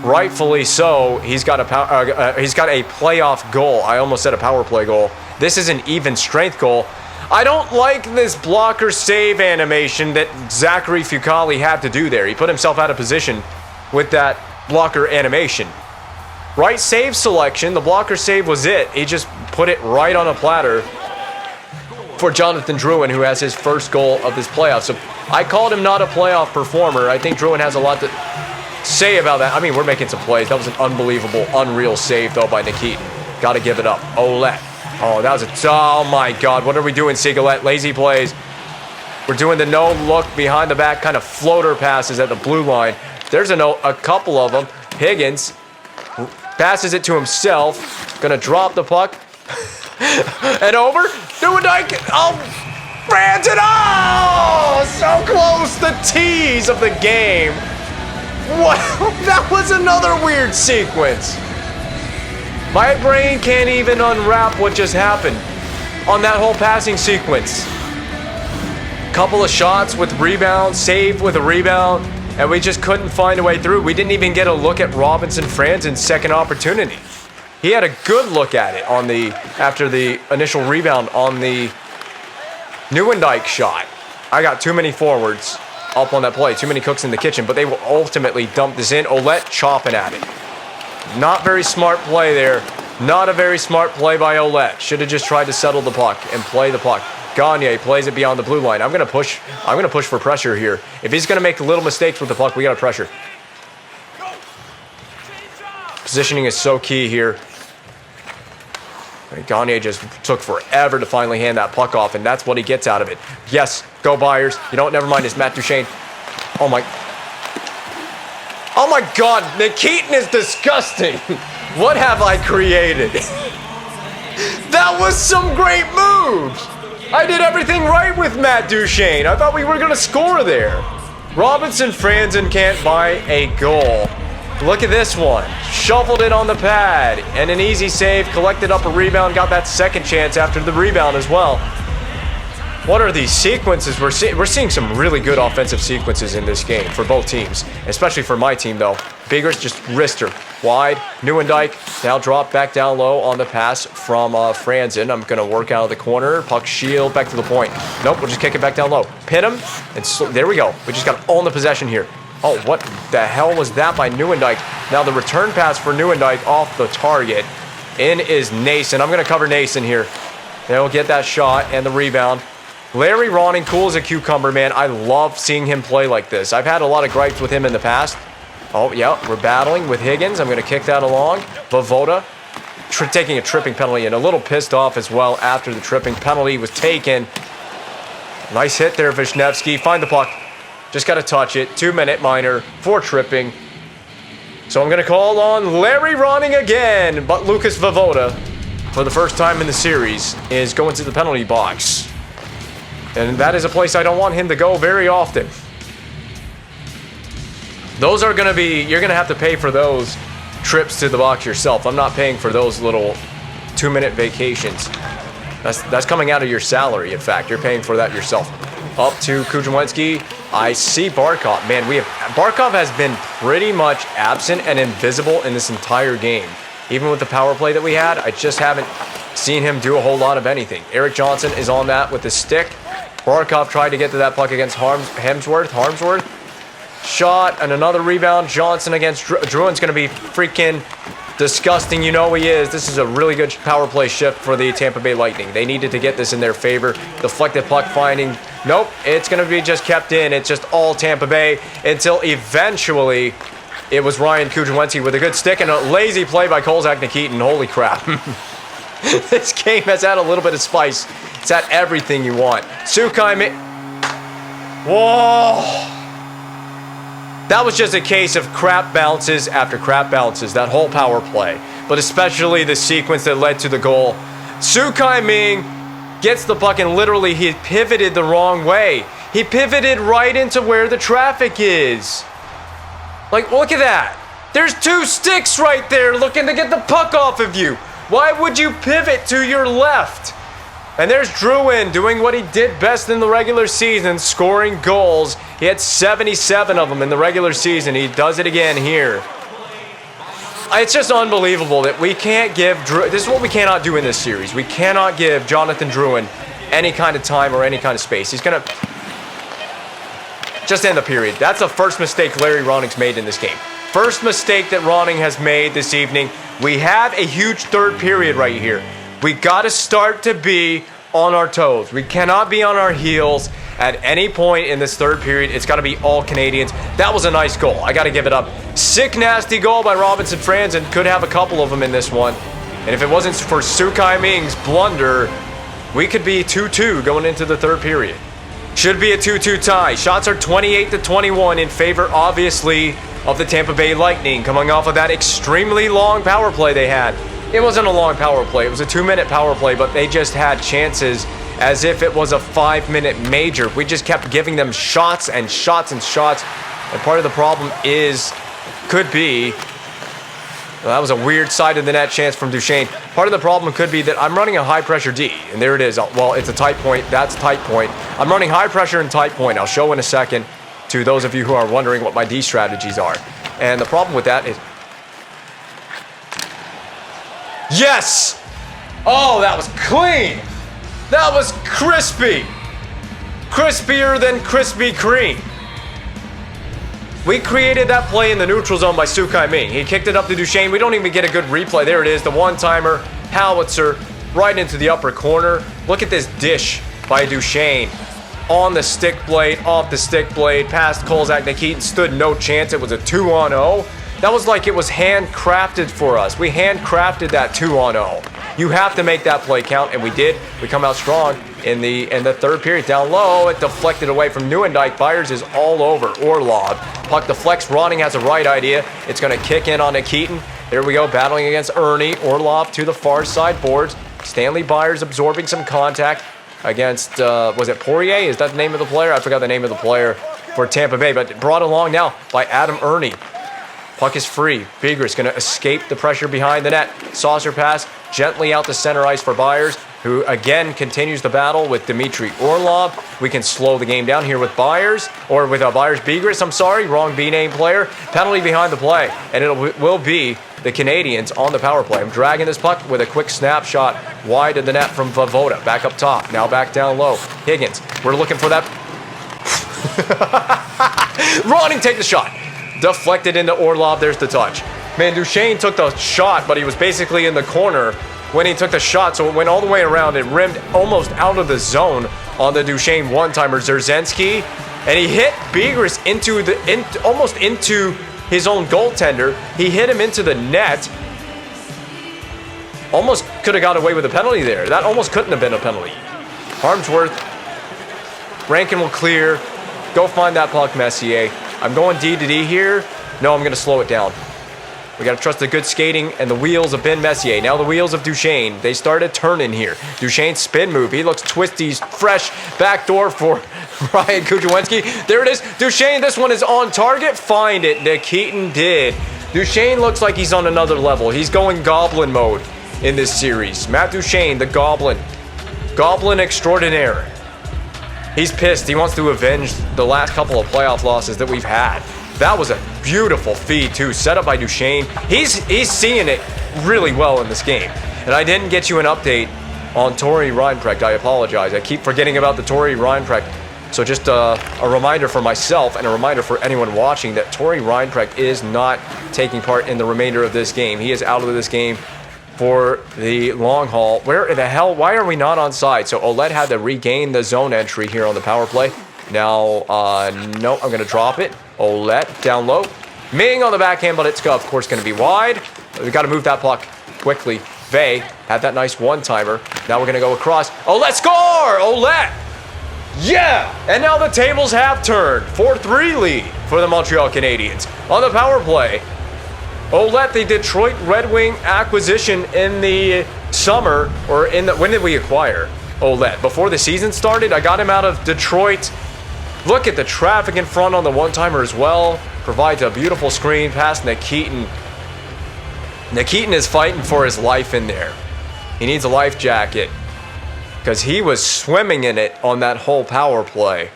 Rightfully so. He's got a playoff goal. I almost said a power play goal. This is an even strength goal. I don't like this blocker save animation that Zachary Fucale had to do there. He put himself out of position with that blocker animation. Right save selection, the blocker save was it. He just put it right on a platter for Jonathan Drouin, who has his first goal of this playoff. So I called him not a playoff performer. I think Drouin has a lot to say about that. I mean, we're making some plays. That was an unbelievable, unreal save, though, by Nikitin. Got to give it up. Ouellette. Oh, that was oh my God. What are we doing, Sigalette? Lazy plays. We're doing the no-look behind the back kind of floater passes at the blue line. There's a couple of them. Higgins passes it to himself. Gonna drop the puck. And over. Newendijk. Oh, Franzen. Oh, so close. The tease of the game. What? That was another weird sequence. My brain can't even unwrap what just happened on that whole passing sequence. Couple of shots with rebound, save with a rebound, and we just couldn't find a way through. We didn't even get a look at Robinson Franzen's second opportunity. He had a good look at it after the initial rebound on the Newendijk shot. I got too many forwards up on that play, too many cooks in the kitchen, but they will ultimately dump this in. Ouellette chopping at it. Not very smart play there. Not a very smart play by Ouellette. Should have just tried to settle the puck and play the puck. Gagne plays it beyond the blue line. I'm gonna push for pressure here. If he's gonna make little mistakes with the puck, we gotta pressure. Positioning is so key here. Gagne just took forever to finally hand that puck off, and that's what he gets out of it. Yes, go Byers. You know what? Never mind. It's Matt Duchesne. Oh my God, Nikitin is disgusting. What have I created? That was some great moves. I did everything right with Matt Duchesne. I thought we were going to score there. Robinson Franzen can't buy a goal Look at this one. Shuffled it on the pad. And an easy save. Collected up a rebound. Got that second chance after the rebound as well. What are these sequences? We're seeing some really good offensive sequences in this game for both teams. Especially for my team, though. Biggers just wrist her. Wide. Nieuwendyk now dropped back down low on the pass from Franzen. I'm going to work out of the corner. Puck shield back to the point. Nope, we'll just kick it back down low. Pin him. And there we go. We just got all in the possession here. Oh, what the hell was that by Nieuwendyk? Now the return pass for Nieuwendyk off the target. In is Nason. I'm going to cover Nason here. They'll get that shot and the rebound. Larry Ronning, cool as a cucumber, man. I love seeing him play like this. I've had a lot of gripes with him in the past. Oh, yeah, we're battling with Higgins. I'm going to kick that along. Vovoda taking a tripping penalty and a little pissed off as well after the tripping penalty was taken. Nice hit there, Vishnevsky. Find the puck. Just got to touch it. 2-minute minor for tripping. So I'm going to call on Larry Ronning again. But Lucas Vovoda, for the first time in the series, is going to the penalty box. And that is a place I don't want him to go very often. Those are going to be, you're going to have to pay for those trips to the box yourself. I'm not paying for those little 2-minute vacations. That's coming out of your salary, in fact. You're paying for that yourself. Up to Kuzmowski. I see Barkov. Man, Barkov has been pretty much absent and invisible in this entire game. Even with the power play that we had, I just haven't seen him do a whole lot of anything. Eric Johnson is on that with the stick. Barkov tried to get to that puck against Harmsworth. Shot and another rebound. Johnson against Druin's going to be freaking disgusting. You know he is. This is a really good power play shift for the Tampa Bay Lightning. They needed to get this in their favor. Deflected puck finding. Nope, it's going to be just kept in. It's just all Tampa Bay until eventually it was Ryan Kuzmowski with a good stick and a lazy play by Kozak Nikitin. Holy crap. This game has had a little bit of spice. It's had everything you want. Sukai. Whoa. That was just a case of crap bounces after crap bounces, that whole power play. But especially the sequence that led to the goal. Sukai Ming gets the puck and literally he pivoted the wrong way. He pivoted right into where the traffic is. Like, look at that. There's two sticks right there looking to get the puck off of you. Why would you pivot to your left? And there's Druin doing what he did best in the regular season, scoring goals. He had 77 of them in the regular season. He does it again here. It's just unbelievable that we can't give this is what we cannot do in this series. We cannot give Jonathan Druin any kind of time or any kind of space. He's going to just end the period. That's the first mistake Larry Ronning's made in this game. First mistake that Ronning has made this evening. We have a huge third period right here. We got to start to be on our toes. We cannot be on our heels at any point in this third period. It's got to be all Canadians. That was a nice goal. I got to give it up. Sick, nasty goal by Robinson Franzen. Could have a couple of them in this one. And if it wasn't for Sukai Ming's blunder, we could be 2-2 going into the third period. Should be a 2-2 tie. Shots are 28-21 in favor, obviously, of the Tampa Bay Lightning, coming off of that extremely long power play they had. It wasn't a long power play. It was a 2-minute power play, but they just had chances as if it was a 5-minute major. We just kept giving them shots and shots and shots. And part of the problem could be, well, that was a weird side of the net chance from Duchesne. Part of the problem could be that I'm running a high pressure D. And there it is. Well, it's a tight point. That's tight point. I'm running high pressure and tight point. I'll show in a second to those of you who are wondering what my D strategies are. And the problem with that is, yes! Oh, that was clean! That was crispy! Crispier than Krispy Kreme. We created that play in the neutral zone by Sukai Ming. He kicked it up to Duchesne. We don't even get a good replay. There it is, the one-timer, howitzer, right into the upper corner. Look at this dish by Duchesne. On the stick blade, off the stick blade, past Kozak Nikitin, stood no chance. It was a 2-on-0. That was like it was handcrafted for us. We handcrafted that 2-on-0. You have to make that play count, and we did. We come out strong in the third period. Down low, it deflected away from Nieuwendyk. Byers is all over Orlov. Puck deflects. Ronning has the right idea. It's going to kick in on Nikitin. There we go, battling against Ernie. Orlov to the far side boards. Stanley Byers absorbing some contact against, was it Poirier? Is that the name of the player? I forgot the name of the player for Tampa Bay, but brought along now by Adam Ernie. Puck is free. Bigris going to escape the pressure behind the net. Saucer pass gently out to center ice for Byers, who again continues the battle with Dmitry Orlov. We can slow the game down here with Byers, or with Byers Bigris, I'm sorry. Wrong B-name player. Penalty behind the play, and it will be the Canadiens on the power play. I'm dragging this puck with a quick snapshot wide of the net from Vavoda. Back up top, now back down low. Higgins, we're looking for that. Ronning, take the shot. Deflected into Orlov, there's the touch. Man, Duchesne took the shot, but he was basically in the corner when he took the shot, so it went all the way around. It rimmed almost out of the zone on the Duchesne one-timer. Zerzensky, and he hit Bigris almost into his own goaltender. He hit him into the net. Almost could have got away with a penalty there. That almost couldn't have been a penalty. Harmsworth, Rankin will clear. Go find that puck, Messier. I'm going D to D here. No, I'm going to slow it down. We got to trust the good skating and the wheels of Ben Messier. Now the wheels of Duchesne. They started turning here. Duchesne's spin move. He looks twisty, fresh. Backdoor for Ryan Kujawenski. There it is. Duchesne, this one is on target. Find it. Nikitin did. Duchesne looks like he's on another level. He's going goblin mode in this series. Matt Duchesne, the goblin. Goblin extraordinaire. He's pissed. He wants to avenge the last couple of playoff losses that we've had. That was a beautiful feed, too, set up by Duchesne. He's seeing it really well in this game. And I didn't get you an update on Tori Reinprecht. I apologize. I keep forgetting about the Tori Reinprecht. So just a reminder for myself and a reminder for anyone watching that Tori Reinprecht is not taking part in the remainder of this game. He is out of this game for the long haul. Where the hell? Why are we not on side? So Ouellette had to regain the zone entry here on the power play. Now, no, I'm going to drop it. Ouellette down low. Ming on the backhand, but it's, of course, going to be wide. We've got to move that puck quickly. Vey had that nice one-timer. Now we're going to go across. Ouellette score! Ouellette! Yeah! And now the tables have turned. 4-3 lead for the Montreal Canadiens. On the power play, Ouellette, the Detroit Red Wing acquisition in the summer, or when did we acquire Ouellette? Before the season started, I got him out of Detroit. Look at the traffic in front on the one-timer as well. Provides a beautiful screen past Nikitin. Nikitin is fighting for his life in there. He needs a life jacket because he was swimming in it on that whole power play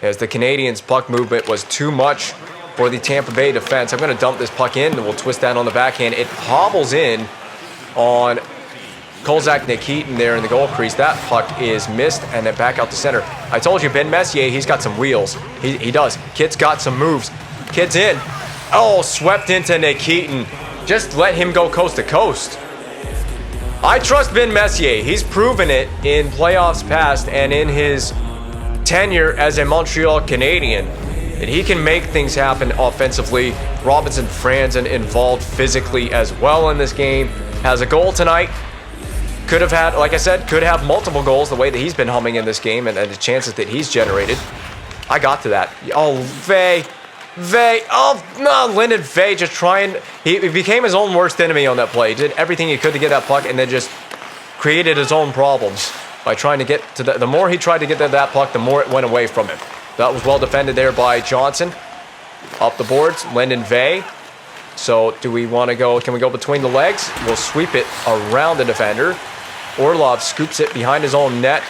as the Canadiens' puck movement was too much for the Tampa Bay defense. I'm going to dump this puck in and we'll twist that on the backhand. It hobbles in on Kolzak Nikitin there in the goal crease. That puck is missed and then back out to center. I told you, Ben Messier, he's got some wheels. He does. Kid's got some moves. Kid's in. Oh, swept into Nikitin. Just let him go coast to coast. I trust Ben Messier. He's proven it in playoffs past and in his tenure as a Montreal Canadien that he can make things happen offensively. Robinson Franzen involved physically as well in this game. Has a goal tonight. Could have had, like I said, could have multiple goals the way that he's been humming in this game and the chances that he's generated. I got to that. Oh, Vey. Oh, no, Lyndon Vey just trying. He became his own worst enemy on that play. He did everything he could to get that puck and then just created his own problems by trying to get to the more he tried to get to that puck, the more it went away from him. That was well defended there by Johnson. Up the boards, Lyndon Vey. So do we want to go, can we go between the legs? We'll sweep it around the defender. Orlov scoops it behind his own net.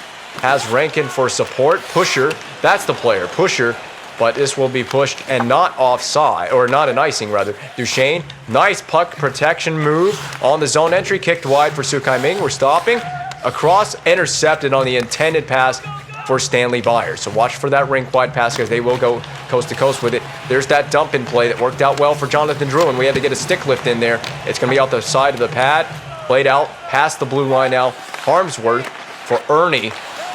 Has Rankin for support. Pusher, that's the player, Pusher. But this will be pushed and not offside, or not an icing rather. Duchesne, nice puck protection move on the zone entry. Kicked wide for Sukai Ming. We're stopping. Across, intercepted on the intended pass for Stanley Byers. So watch for that rink wide pass because they will go coast to coast with it. There's that dump in play that worked out well for Jonathan Drouin. We had to get a stick lift in there. It's going to be out the side of the pad. Played out past the blue line now. Harmsworth for Ernie.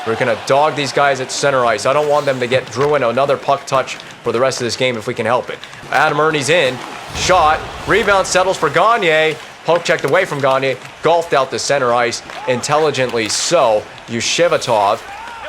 We're going to dog these guys at center ice. I don't want them to get Drouin another puck touch for the rest of this game if we can help it. Adam Ernie's in. Shot. Rebound settles for Gagne. Poke checked away from Gagne. Golfed out to center ice. Intelligently so. Yushivatov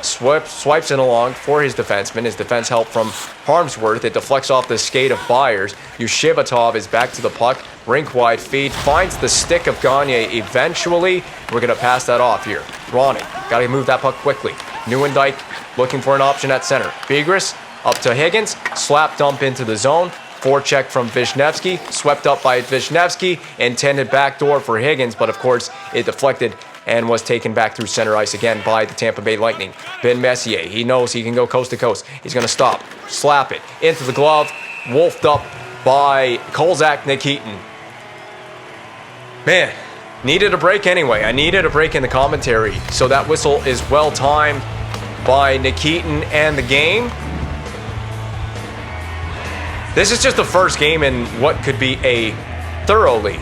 swipes it along for his defenseman. His defense help from Harmsworth. It deflects off the skate of Byers. Yushivatov is back to the puck. Rink wide feed. Finds the stick of Gagne eventually. We're going to pass that off here. Ronnie. Got to move that puck quickly. Nieuwendyk looking for an option at center. Bigris up to Higgins. Slap dump into the zone. Forecheck from Wisniewski, swept up by Wisniewski, intended backdoor for Higgins, but of course it deflected and was taken back through center ice again by the Tampa Bay Lightning. Ben Messier, he knows he can go coast to coast. He's going to stop, slap it into the glove, wolfed up by Kolzak Nikitin. Man, needed a break anyway. I needed a break in the commentary, so that whistle is well timed by Nikitin and the game. This is just the first game in what could be a thoroughly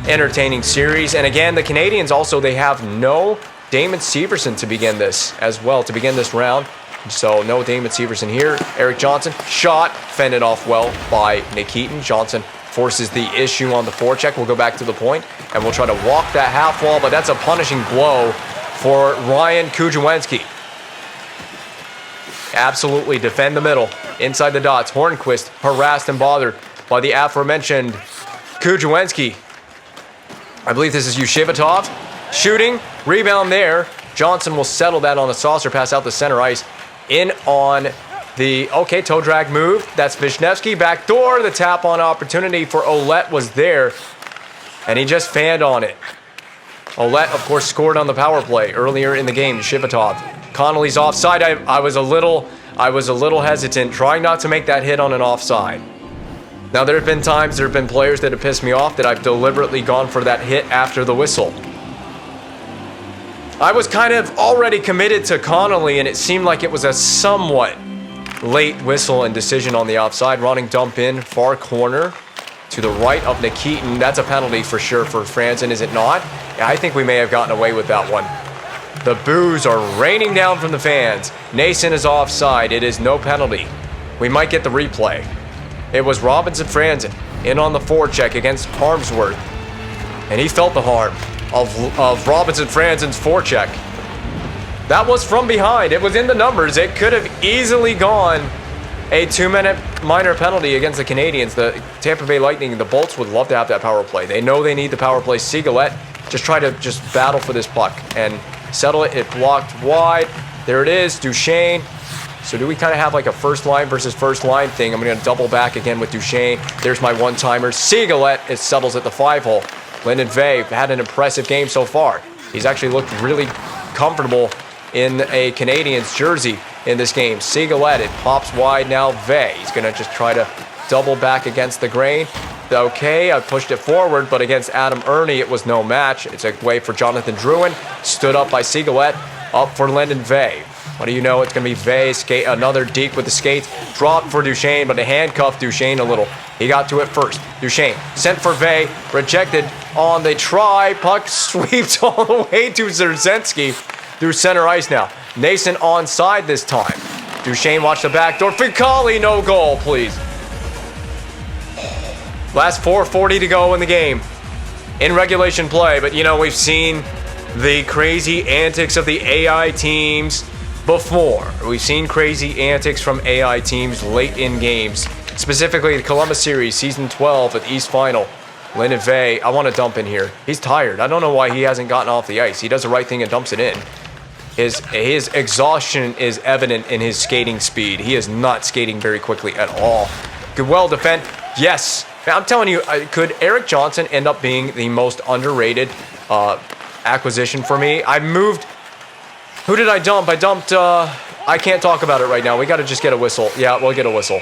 entertaining series. And again, the Canadiens also, they have no Damon Severson to begin this as well, to begin this round. So no Damon Severson here. Erik Johnson, shot, fended off well by Nikitin. Johnson forces the issue on the forecheck. We'll go back to the point, and we'll try to walk that half wall, but that's a punishing blow for Ryan Kujawenski. Absolutely defend the middle, inside the dots. Hornquist harassed and bothered by the aforementioned Kujawenski. I believe this is Yushivatov. Shooting, rebound there. Johnson will settle that on a saucer pass out the center ice. In on the, toe drag move. That's Wisniewski. Backdoor, the tap on opportunity for Ouellette was there. And he just fanned on it. Ouellette, of course, scored on the power play earlier in the game. Yushivatov. Connolly's offside. I was a little hesitant, trying not to make that hit on an offside. Now, there have been times, there have been players that have pissed me off that I've deliberately gone for that hit after the whistle. I was kind of already committed to Connolly, and it seemed like it was a somewhat late whistle and decision on the offside. Running dump in, far corner to the right of Nikitin. That's a penalty for sure for Franzen, is it not? Yeah, I think we may have gotten away with that one. The boos are raining down from the fans. Nason is offside. It is no penalty. We might get the replay. It was Robinson Franzen in on the forecheck against Harmsworth. And he felt the harm of Robinson Franzen's forecheck. That was from behind. It was in the numbers. It could have easily gone a 2-minute minor penalty against the Canadiens. The Tampa Bay Lightning, the Bolts would love to have that power play. They know they need the power play. Sigalette just try to battle for this puck and settle it. It blocked wide. There it is. Duchesne. So do we kind of have like a first line versus first line thing? I'm going to double back again with Duchesne. There's my one-timer. Sigalette, it settles at the 5-hole. Lyndon Vey had an impressive game so far. He's actually looked really comfortable in a Canadiens jersey in this game. Sigalette, it pops wide now. Vey, he's going to just try to double back against the grain. Okay, I pushed it forward, but against Adam Ernie, it was no match. It's a way for Jonathan Drouin. Stood up by Sigalette. Up for Lyndon Vey. What do you know? It's going to be Vey. Skate another deep with the skates. Dropped for Duchesne, but a handcuffed Duchesne a little. He got to it first. Duchesne sent for Vey. Rejected on the try. Puck sweeps all the way to Zerzensky through center ice now. Nason onside this time. Duchesne watch the back door. Ficali, no goal, please. Last 4:40 to go in the game. In regulation play, but you know, we've seen the crazy antics of the AI teams before. We've seen crazy antics from AI teams late in games. Specifically, the Columbus Series, Season 12 at East Final. Lyndon Vey, I want to dump in here. He's tired. I don't know why he hasn't gotten off the ice. He does the right thing and dumps it in. His exhaustion is evident in his skating speed. He is not skating very quickly at all. Good, well defend. Yes. I'm telling you, could Erik Johnson end up being the most underrated acquisition for me? I moved. Who did I dump? I dumped. I can't talk about it right now. We got to just get a whistle. Yeah, we'll get a whistle.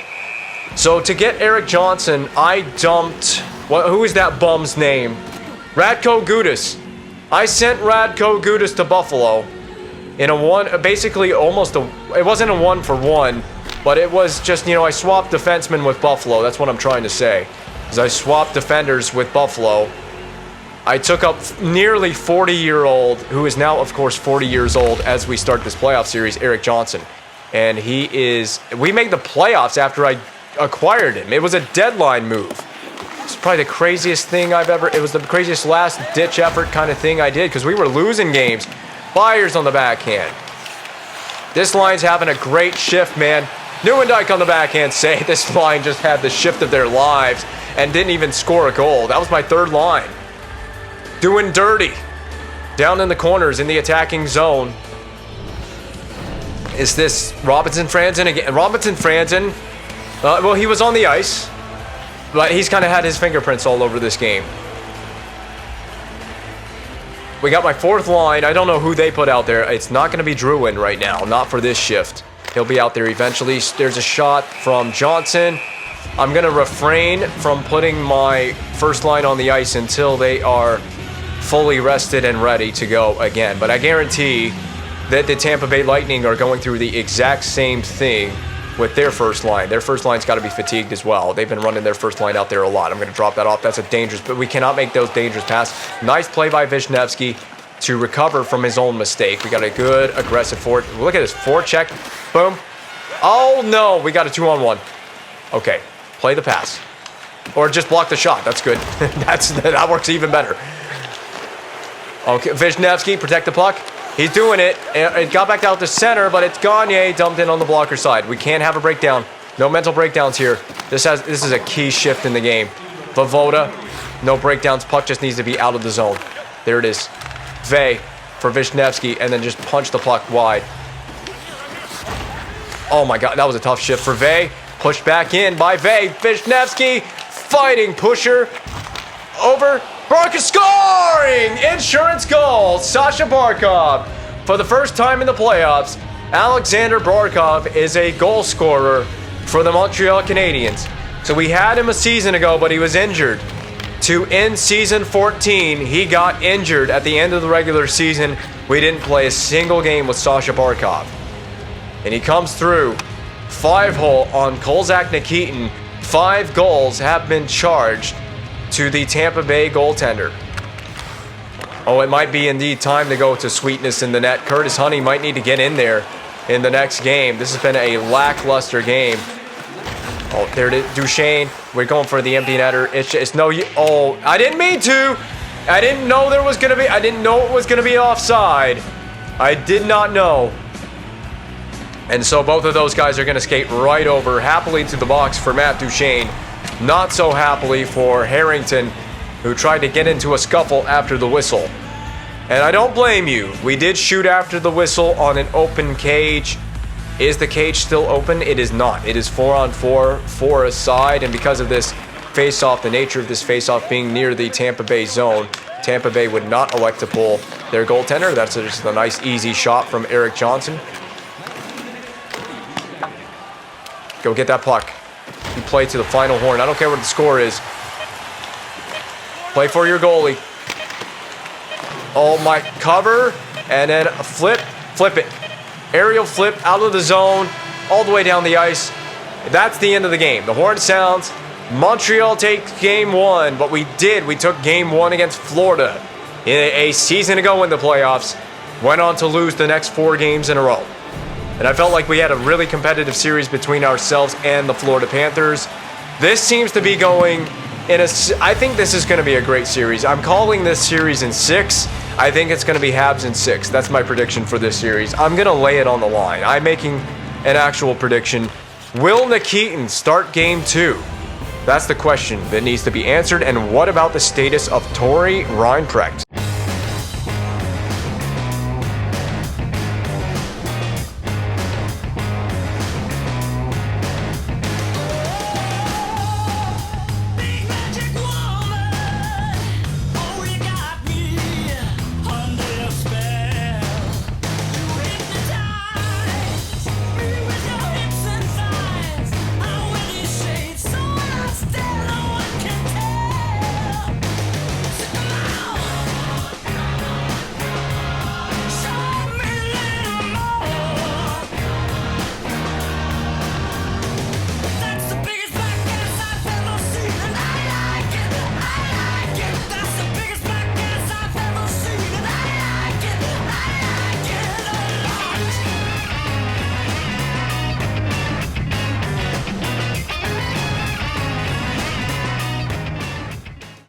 So to get Erik Johnson, I dumped. Who is that bum's name? Radko Gudas. I sent Radko Gudas to Buffalo in a one. Basically, almost a. It wasn't a 1-for-1, but it was just, you know, I swapped defensemen with Buffalo. That's what I'm trying to say. Is I swapped defenders with Buffalo. I took up nearly 40-year-old, who is now, of course, 40 years old as we start this playoff series, Erik Johnson. And he is... We made the playoffs after I acquired him. It was a deadline move. It's probably the craziest thing I've ever... It was the craziest last-ditch effort kind of thing I did, because we were losing games. Byers on the backhand. This line's having a great shift, man. Neuendijk on the backhand save. This line just had the shift of their lives and didn't even score a goal. That was my third line. Doing dirty. Down in the corners in the attacking zone. Is this Robinson Franzen again? Robinson Franzen, well, he was on the ice. But he's kind of had his fingerprints all over this game. We got my fourth line. I don't know who they put out there. It's not going to be Druin right now. Not for this shift. He'll be out there eventually. There's a shot from Johnson. I'm going to refrain from putting my first line on the ice until they are fully rested and ready to go again. But I guarantee that the Tampa Bay Lightning are going through the exact same thing with their first line. Their first line's got to be fatigued as well. They've been running their first line out there a lot. I'm going to drop that off. That's a dangerous, but we cannot make those dangerous passes. Nice play by Wisniewski to recover from his own mistake. We got a good aggressive forward. Look at this forecheck. Boom. Oh no, we got a 2-on-1. Okay, play the pass. Or just block the shot. That's good. That works even better. Okay, Wisniewski, protect the puck. He's doing it. It got back out to center, but it's Gagne dumped in on the blocker side. We can't have a breakdown. No mental breakdowns here. This is a key shift in the game. Vovoda, no breakdowns. Puck just needs to be out of the zone. There it is. Vey for Wisniewski, and then just punch the puck wide. Oh my God, that was a tough shift for Vey. Pushed back in by Vey. Wisniewski, fighting pusher. Over. Barkov scoring! Insurance goal. Sasha Barkov. For the first time in the playoffs, Alexander Barkov is a goal scorer for the Montreal Canadiens. So we had him a season ago, but he was injured. To end season 14, he got injured at the end of the regular season. We didn't play a single game with Sasha Barkov. And he comes through. 5-hole on Kolzak Nikitin. 5 goals have been charged to the Tampa Bay goaltender. Oh, it might be indeed time to go to sweetness in the net. Curtis Honey might need to get in there in the next game. This has been a lackluster game. Oh, there it is. Duchesne. We're going for the empty netter. It's no... Oh, I didn't mean to. I didn't know there was going to be... I didn't know it was going to be offside. I did not know. And so both of those guys are going to skate right over happily to the box for Matt Duchesne. Not so happily for Harrington, who tried to get into a scuffle after the whistle. And I don't blame you. We did shoot after the whistle on an open cage. Is the cage still open? It is not. It is 4-on-4, 4 aside. And because of this face-off, the nature of this face-off being near the Tampa Bay zone, Tampa Bay would not elect to pull their goaltender. That's just a nice, easy shot from Eric Johnson. Go get that puck. You play to the final horn. I don't care what the score is. Play for your goalie. Oh my, cover, and then a flip it. Aerial flip out of the zone, all the way down the ice. That's the end of the game. The horn sounds. Montreal takes game 1, but we took game 1 against Florida a season ago in the playoffs. Went on to lose the next 4 games in a row. And I felt like we had a really competitive series between ourselves and the Florida Panthers. This seems to be going in a... I think this is going to be a great series. I'm calling this series in 6. I think it's going to be Habs in 6. That's my prediction for this series. I'm going to lay it on the line. I'm making an actual prediction. Will Nikitin start game 2? That's the question that needs to be answered. And what about the status of Tori Reinprecht?